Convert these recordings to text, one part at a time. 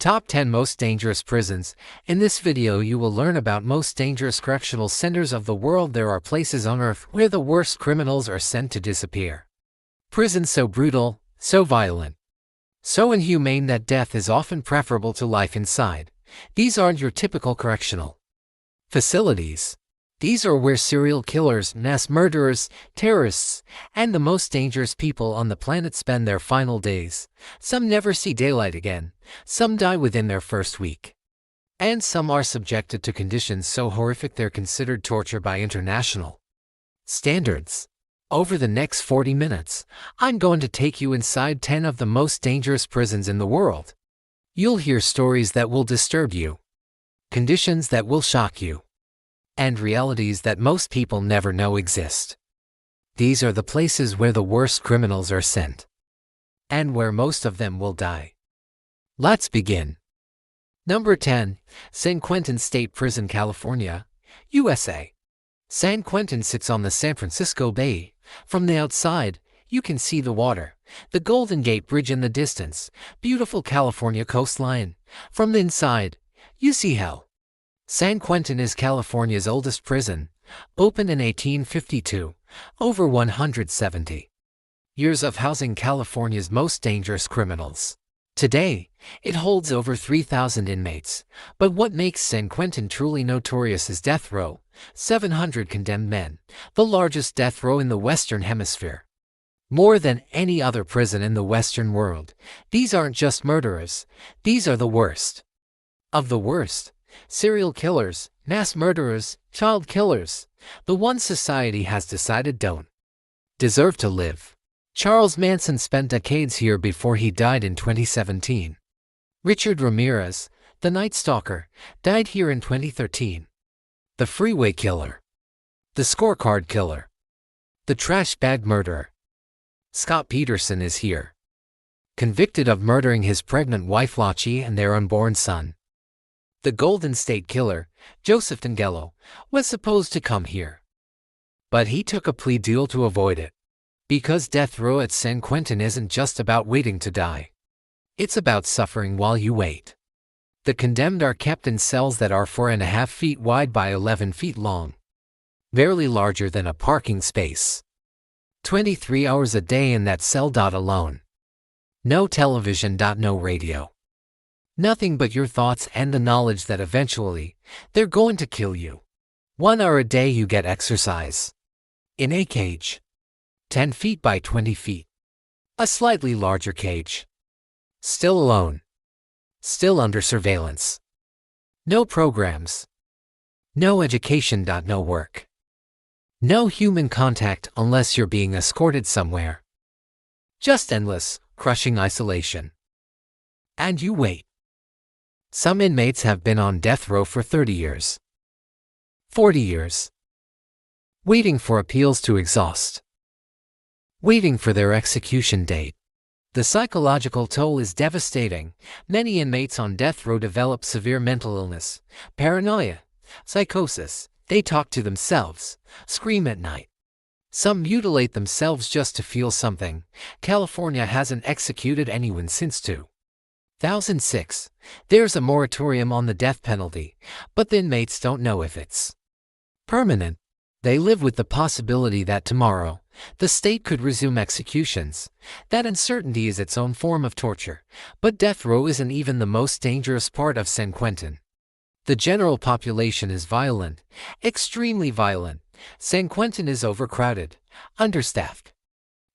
Top 10 Most Dangerous Prisons. In this video you will learn about most dangerous correctional centers of the world. There are places on earth where the worst criminals are sent to disappear. Prisons so brutal, so violent, so inhumane that death is often preferable to life inside. These aren't your typical correctional facilities. These are where serial killers, mass murderers, terrorists, and the most dangerous people on the planet spend their final days. Some never see daylight again, some die within their first week, and some are subjected to conditions so horrific they're considered torture by international standards. Over the next 40 minutes, I'm going to take you inside 10 of the most dangerous prisons in the world. You'll hear stories that will disturb you, conditions that will shock you, and realities that most people never know exist. These are the places where the worst criminals are sent, and where most of them will die. Let's begin. Number 10. San Quentin State Prison, California, USA. San Quentin sits on the San Francisco Bay. From the outside, you can see the water, the Golden Gate Bridge in the distance, beautiful California coastline. From the inside, you see hell. San Quentin is California's oldest prison, opened in 1852, over 170 years of housing California's most dangerous criminals. Today, it holds over 3,000 inmates, but what makes San Quentin truly notorious is death row, 700 condemned men, the largest death row in the Western Hemisphere. More than any other prison in the Western world, these aren't just murderers, these are the worst of the worst. Serial killers, mass murderers, child killers, the ones society has decided don't deserve to live. Charles Manson spent decades here before he died in 2017. Richard Ramirez, the Night Stalker, died here in 2013. The Freeway Killer, the Scorecard Killer, the Trash Bag Murderer. Scott Peterson is here, convicted of murdering his pregnant wife Lachi and their unborn son. The Golden State Killer, Joseph Tangelo, was supposed to come here, but he took a plea deal to avoid it. Because death row at San Quentin isn't just about waiting to die. It's about suffering while you wait. The condemned are kept in cells that are 4.5 feet wide by 11 feet long, barely larger than a parking space. 23 hours a day in that cell. Alone. No television. No radio. Nothing but your thoughts and the knowledge that eventually, they're going to kill you. 1 hour a day you get exercise. In a cage. 10 feet by 20 feet. A slightly larger cage. Still alone. Still under surveillance. No programs. No education. No work. No human contact unless you're being escorted somewhere. Just endless, crushing isolation. And you wait. Some inmates have been on death row for 30 years. 40 years. Waiting for appeals to exhaust. Waiting for their execution date. The psychological toll is devastating. Many inmates on death row develop severe mental illness, paranoia, psychosis. They talk to themselves, scream at night. Some mutilate themselves just to feel something. California hasn't executed anyone since 2006. There's a moratorium on the death penalty, but the inmates don't know if it's permanent. They live with the possibility that tomorrow, the state could resume executions. That uncertainty is its own form of torture. But death row isn't even the most dangerous part of San Quentin. The general population is violent, extremely violent. San Quentin is overcrowded, understaffed.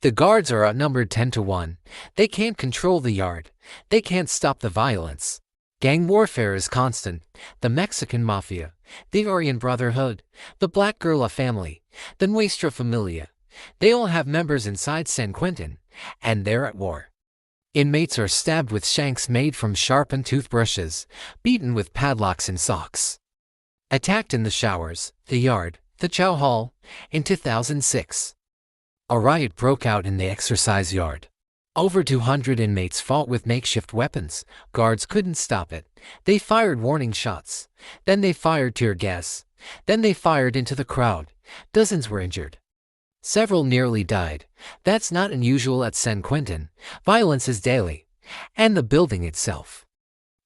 The guards are outnumbered 10 to 1. They can't control the yard. They can't stop the violence. Gang warfare is constant. The Mexican Mafia, the Aryan Brotherhood, the Black Guerrilla family, the Nuestra Familia. They all have members inside San Quentin, and they're at war. Inmates are stabbed with shanks made from sharpened toothbrushes, beaten with padlocks and socks. Attacked in the showers, the yard, the chow hall. In 2006, a riot broke out in the exercise yard. Over 200 inmates fought with makeshift weapons. Guards couldn't stop it. They fired warning shots. Then they fired tear gas. Then they fired into the crowd. Dozens were injured. Several nearly died. That's not unusual at San Quentin. Violence is daily. And the building itself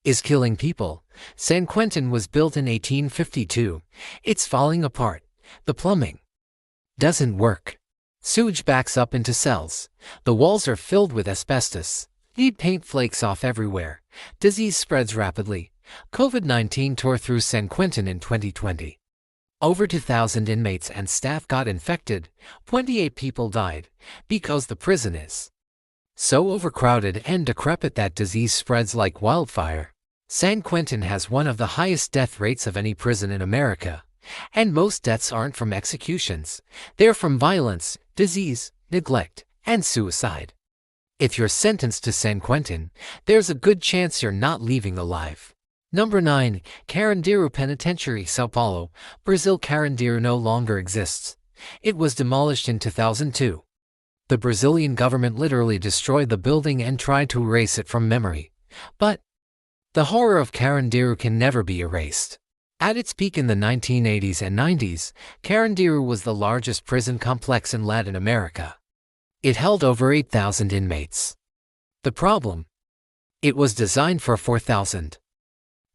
is killing people. San Quentin was built in 1852. It's falling apart. The plumbing doesn't work. Sewage backs up into cells. The walls are filled with asbestos. Lead paint flakes off everywhere. Disease spreads rapidly. COVID-19 tore through San Quentin in 2020. Over 2,000 inmates and staff got infected. 28 people died because the prison is so overcrowded and decrepit that disease spreads like wildfire. San Quentin has one of the highest death rates of any prison in America. And most deaths aren't from executions. They're from violence, disease, neglect, and suicide. If you're sentenced to San Quentin, there's a good chance you're not leaving alive. Number 9. Carandiru Penitentiary, São Paulo, Brazil. Carandiru no longer exists. It was demolished in 2002. The Brazilian government literally destroyed the building and tried to erase it from memory. But the horror of Carandiru can never be erased. At its peak in the 1980s and 90s, Carandiru was the largest prison complex in Latin America. It held over 8,000 inmates. The problem? It was designed for 4,000.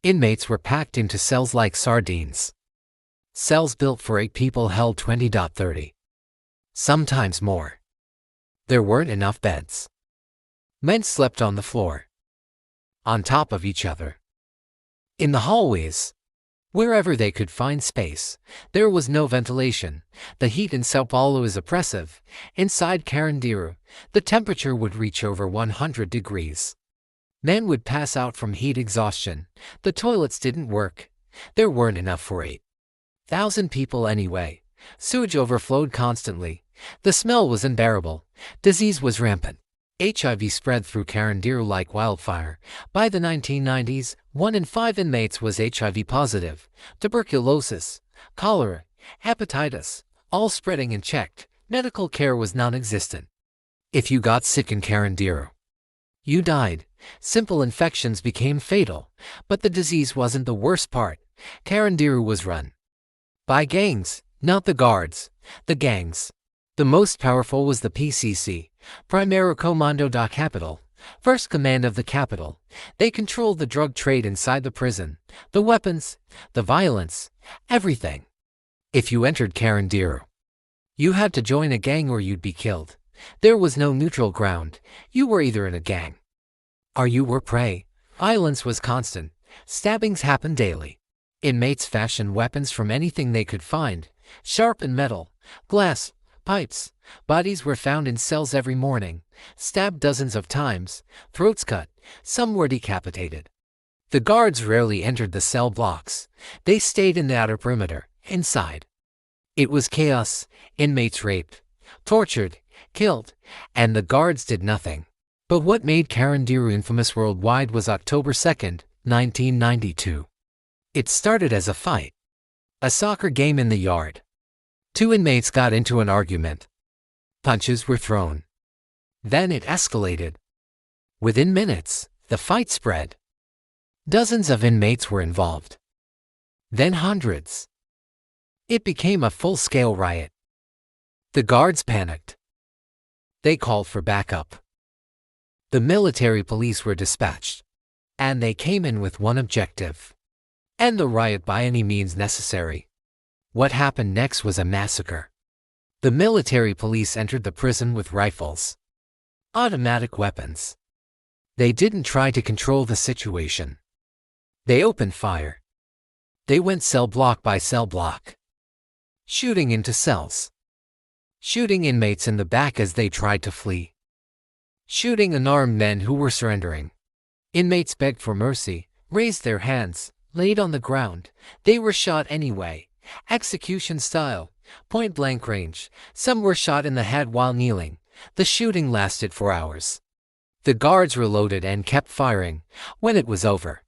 Inmates were packed into cells like sardines. Cells built for 8 people held 20-30. Sometimes more. There weren't enough beds. Men slept on the floor, on top of each other, in the hallways. Wherever they could find space, there was no ventilation. The heat in São Paulo is oppressive. Inside Carandiru, the temperature would reach over 100 degrees. Men would pass out from heat exhaustion. The toilets didn't work. There weren't enough for 8,000 people anyway. Sewage overflowed constantly. The smell was unbearable. Disease was rampant. HIV spread through Carandiru like wildfire. By the 1990s, 1 in 5 inmates was HIV positive. Tuberculosis, cholera, hepatitis, all spreading unchecked. Medical care was non-existent. If you got sick in Carandiru, you died. Simple infections became fatal. But the disease wasn't the worst part. Carandiru was run by gangs, not the guards. The gangs. The most powerful was the PCC, Primeiro Comando da Capital, First Command of the Capital. They controlled the drug trade inside the prison, the weapons, the violence, everything. If you entered Carandiru, you had to join a gang or you'd be killed. There was no neutral ground. You were either in a gang or you were prey. Violence was constant. Stabbings happened daily. Inmates fashioned weapons from anything they could find, sharpened metal, glass, pipes. Bodies were found in cells every morning, stabbed dozens of times, throats cut, some were decapitated. The guards rarely entered the cell blocks. They stayed in the outer perimeter, inside. It was chaos. Inmates raped, tortured, killed, and the guards did nothing. But what made Carandiru infamous worldwide was October 2nd, 1992. It started as a fight. A soccer game in the yard. 2 inmates got into an argument. Punches were thrown. Then it escalated. Within minutes, the fight spread. Dozens of inmates were involved. Then hundreds. It became a full-scale riot. The guards panicked. They called for backup. The military police were dispatched. And they came in with one objective: end the riot by any means necessary. What happened next was a massacre. The military police entered the prison with rifles, automatic weapons. They didn't try to control the situation. They opened fire. They went cell block by cell block, shooting into cells, shooting inmates in the back as they tried to flee, shooting unarmed men who were surrendering. Inmates begged for mercy, raised their hands, laid on the ground. They were shot anyway. Execution style, point-blank range. Some were shot in the head while kneeling. The shooting lasted for hours. The guards reloaded and kept firing. When it was over,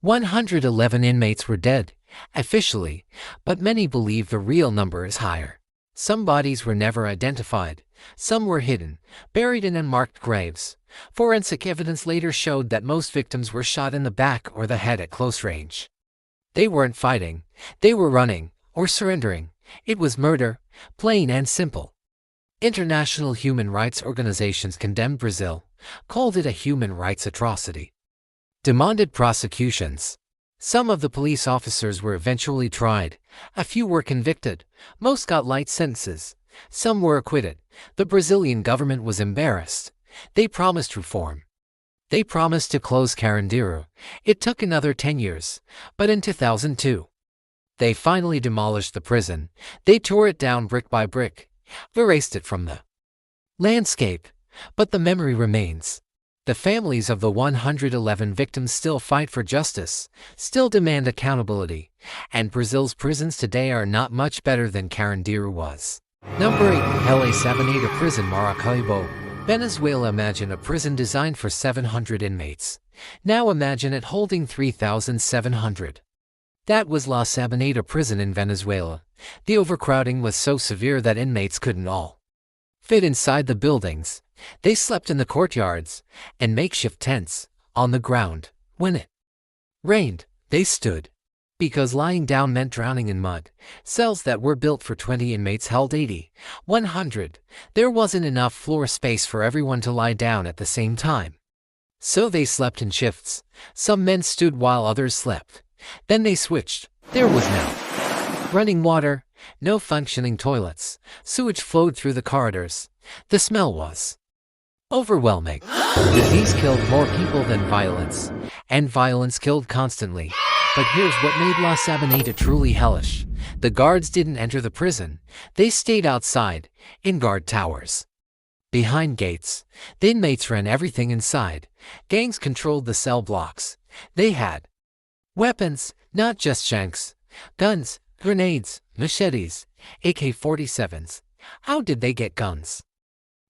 111 inmates were dead, officially, but many believe the real number is higher. Some bodies were never identified. Some were hidden, buried in unmarked graves. Forensic evidence later showed that most victims were shot in the back or the head at close range. They weren't fighting. They were running or surrendering. It was murder, plain and simple. International human rights organizations condemned Brazil, called it a human rights atrocity. Demanded prosecutions. Some of the police officers were eventually tried. A few were convicted. Most got light sentences. Some were acquitted. The Brazilian government was embarrassed. They promised reform. They promised to close Carandiru. It took another 10 years. But in 2002, they finally demolished the prison. They tore it down brick by brick, erased it from the landscape. But the memory remains. The families of the 111 victims still fight for justice, still demand accountability, and Brazil's prisons today are not much better than Carandiru was. Number 8. LA Sabaneta Prison, Maracaibo, Venezuela. Imagine a prison designed for 700 inmates. Now imagine it holding 3,700. That was La Sabaneta Prison in Venezuela. The overcrowding was so severe that inmates couldn't all fit inside the buildings. They slept in the courtyards and makeshift tents on the ground. When it rained, they stood, because lying down meant drowning in mud. Cells that were built for 20 inmates held 80, 100. There wasn't enough floor space for everyone to lie down at the same time. So they slept in shifts. Some men stood while others slept. Then they switched. There was no running water, no functioning toilets. Sewage flowed through the corridors. The smell was overwhelming. Disease killed more people than violence, and violence killed constantly. But here's what made La Sabaneta truly hellish. The guards didn't enter the prison. They stayed outside, in guard towers. Behind gates, the inmates ran everything inside. Gangs controlled the cell blocks. They had weapons, not just shanks, guns, grenades, machetes, AK-47s. How did they get guns?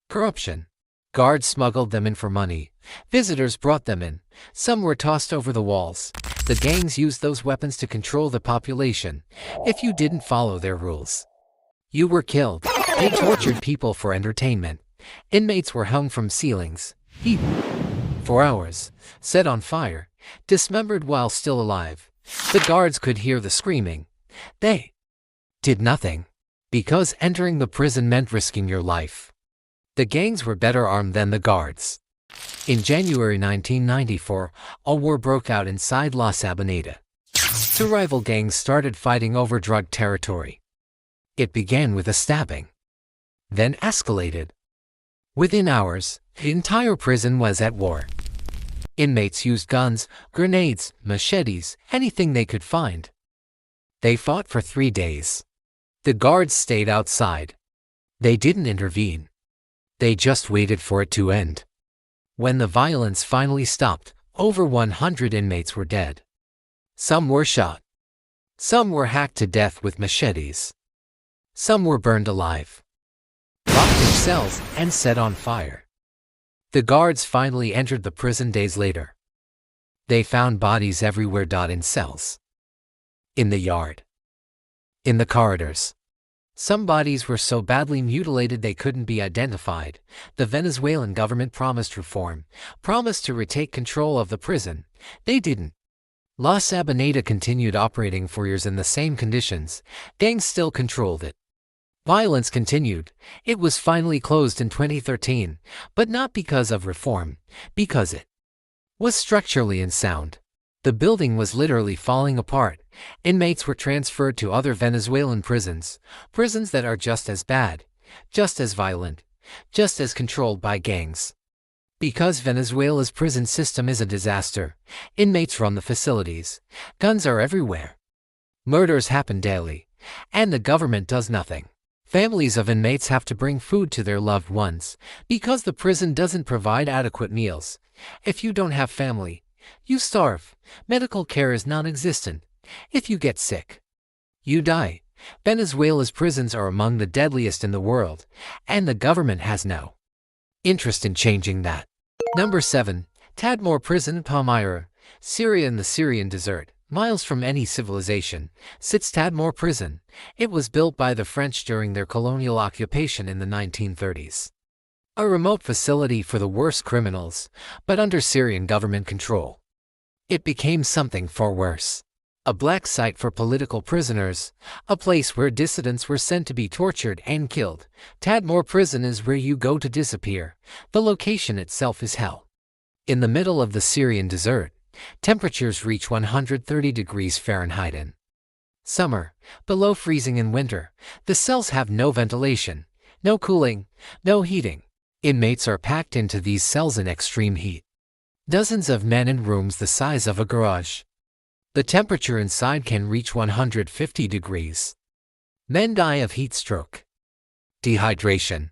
Corruption. Guards smuggled them in for money. Visitors brought them in. Some were tossed over the walls. The gangs used those weapons to control the population. If you didn't follow their rules, you were killed. They tortured people for entertainment. Inmates were hung from ceilings, eaten for hours, set on fire, dismembered while still alive. The guards could hear the screaming. They did nothing, because entering the prison meant risking your life. The gangs were better armed than the guards. In January 1994, a war broke out inside La Sabaneta. Two rival gangs started fighting over drug territory. It began with a stabbing, then escalated. Within hours, the entire prison was at war. Inmates used guns, grenades, machetes, anything they could find. They fought for 3 days. The guards stayed outside. They didn't intervene. They just waited for it to end. When the violence finally stopped, over 100 inmates were dead. Some were shot. Some were hacked to death with machetes. Some were burned alive, locked in cells, and set on fire. The guards finally entered the prison days later. They found bodies everywhere, in cells, in the yard, in the corridors. Some bodies were so badly mutilated they couldn't be identified. The Venezuelan government promised reform, promised to retake control of the prison. They didn't. La Sabaneta continued operating for years in the same conditions. Gangs still controlled it. Violence continued. It was finally closed in 2013, but not because of reform, because it was structurally unsound. The building was literally falling apart. Inmates were transferred to other Venezuelan prisons, prisons that are just as bad, just as violent, just as controlled by gangs. Because Venezuela's prison system is a disaster, inmates run the facilities, guns are everywhere, murders happen daily, and the government does nothing. Families of inmates have to bring food to their loved ones, because the prison doesn't provide adequate meals. If you don't have family, you starve. Medical care is non-existent. If you get sick, you die. Venezuela's prisons are among the deadliest in the world, and the government has no interest in changing that. Number 7. Tadmor Prison, Palmyra, Syria. In the Syrian desert, miles from any civilization, sits Tadmor Prison. It was built by the French during their colonial occupation in the 1930s. A remote facility for the worst criminals, but under Syrian government control. It became something far worse. A black site for political prisoners, a place where dissidents were sent to be tortured and killed. Tadmor Prison is where you go to disappear. The location itself is hell. In the middle of the Syrian desert, temperatures reach 130 degrees Fahrenheit in summer, below freezing in winter. The cells have no ventilation, no cooling, no heating. Inmates are packed into these cells in extreme heat. Dozens of men in rooms the size of a garage. The temperature inside can reach 150 degrees. Men die of heat stroke. Dehydration.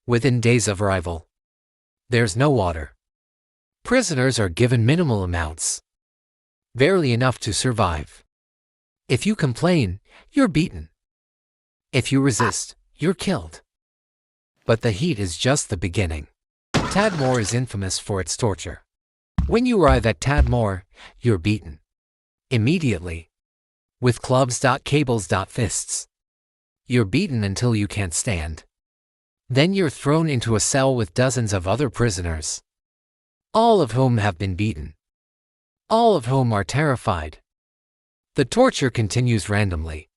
Within days of arrival, there's no water. Prisoners are given minimal amounts, barely enough to survive. If you complain, you're beaten. If you resist, you're killed. But the heat is just the beginning. Tadmor is infamous for its torture. When you arrive at Tadmor, you're beaten immediately, with clubs, cables, fists. You're beaten until you can't stand. Then you're thrown into a cell with dozens of other prisoners, all of whom have been beaten, all of whom are terrified. The torture continues randomly.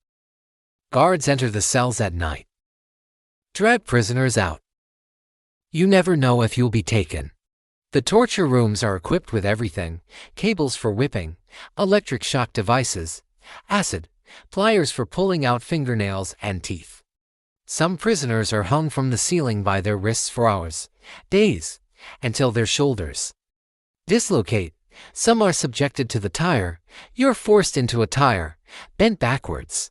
Guards enter the cells at night, drag prisoners out. You never know if you'll be taken. The torture rooms are equipped with everything: cables for whipping, electric shock devices, acid, pliers for pulling out fingernails and teeth. Some prisoners are hung from the ceiling by their wrists for hours, days, until their shoulders dislocate. Some are subjected to the tire. You're forced into a tire, bent backwards,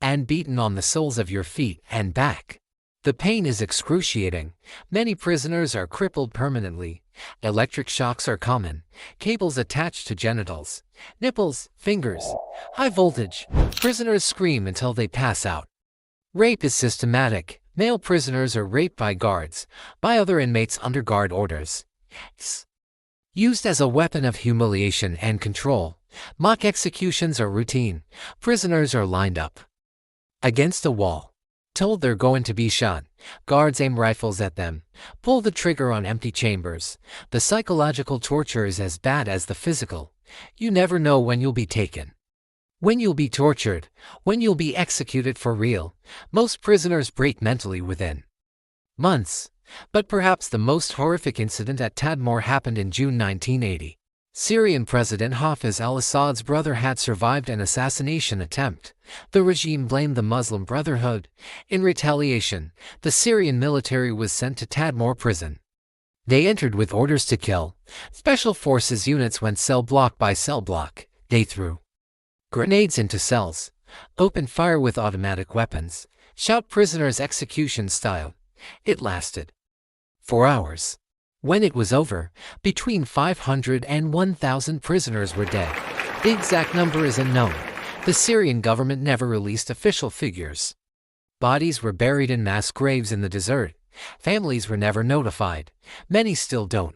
and beaten on the soles of your feet and back. The pain is excruciating. Many prisoners are crippled permanently. Electric shocks are common. Cables attached to genitals, nipples, fingers. High voltage. Prisoners scream until they pass out. Rape is systematic. Male prisoners are raped by guards, by other inmates under guard orders. It's used as a weapon of humiliation and control. Mock executions are routine. Prisoners are lined up against a wall, told they're going to be shot. Guards aim rifles at them, pull the trigger on empty chambers. The psychological torture is as bad as the physical. You never know when you'll be taken, when you'll be tortured, when you'll be executed for real. Most prisoners break mentally within months. But perhaps the most horrific incident at Tadmor happened in June 1980. Syrian President Hafez al-Assad's brother had survived an assassination attempt. The regime blamed the Muslim Brotherhood. In retaliation, the Syrian military was sent to Tadmor prison. They entered with orders to kill. Special forces units went cell block by cell block. They threw grenades into cells, opened fire with automatic weapons, shot prisoners execution style. It lasted 4 hours. When it was over, between 500 and 1,000 prisoners were dead. The exact number is unknown. The Syrian government never released official figures. Bodies were buried in mass graves in the desert. Families were never notified. Many still don't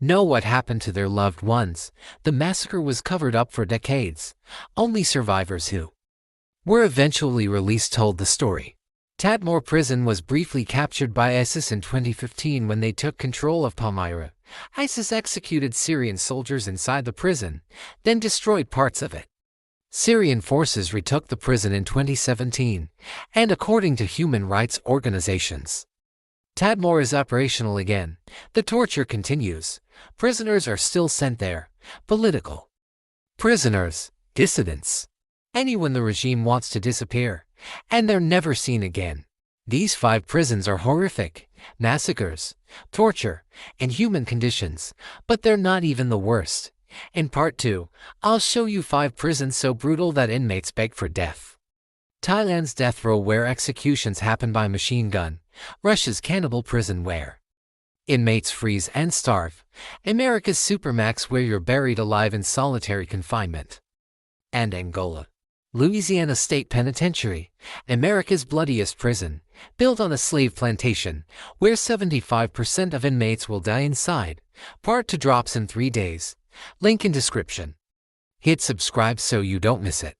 know what happened to their loved ones. The massacre was covered up for decades. Only survivors who were eventually released told the story. Tadmor prison was briefly captured by ISIS in 2015 when they took control of Palmyra. ISIS executed Syrian soldiers inside the prison, then destroyed parts of it. Syrian forces retook the prison in 2017, and according to human rights organizations, Tadmor is operational again. The torture continues. Prisoners are still sent there. Political prisoners, dissidents, anyone the regime wants to disappear, and they're never seen again. These 5 prisons are horrific: massacres, torture, inhuman conditions, but they're not even the worst. In part 2, I'll show you 5 prisons so brutal that inmates beg for death. Thailand's death row where executions happen by machine gun. Russia's Cannibal prison where inmates freeze and starve. America's Supermax where you're buried alive in solitary confinement. And Angola, Louisiana State Penitentiary, America's bloodiest prison, built on a slave plantation, where 75% of inmates will die inside. Part 2 drops in 3 days. Link in description. Hit subscribe so you don't miss it.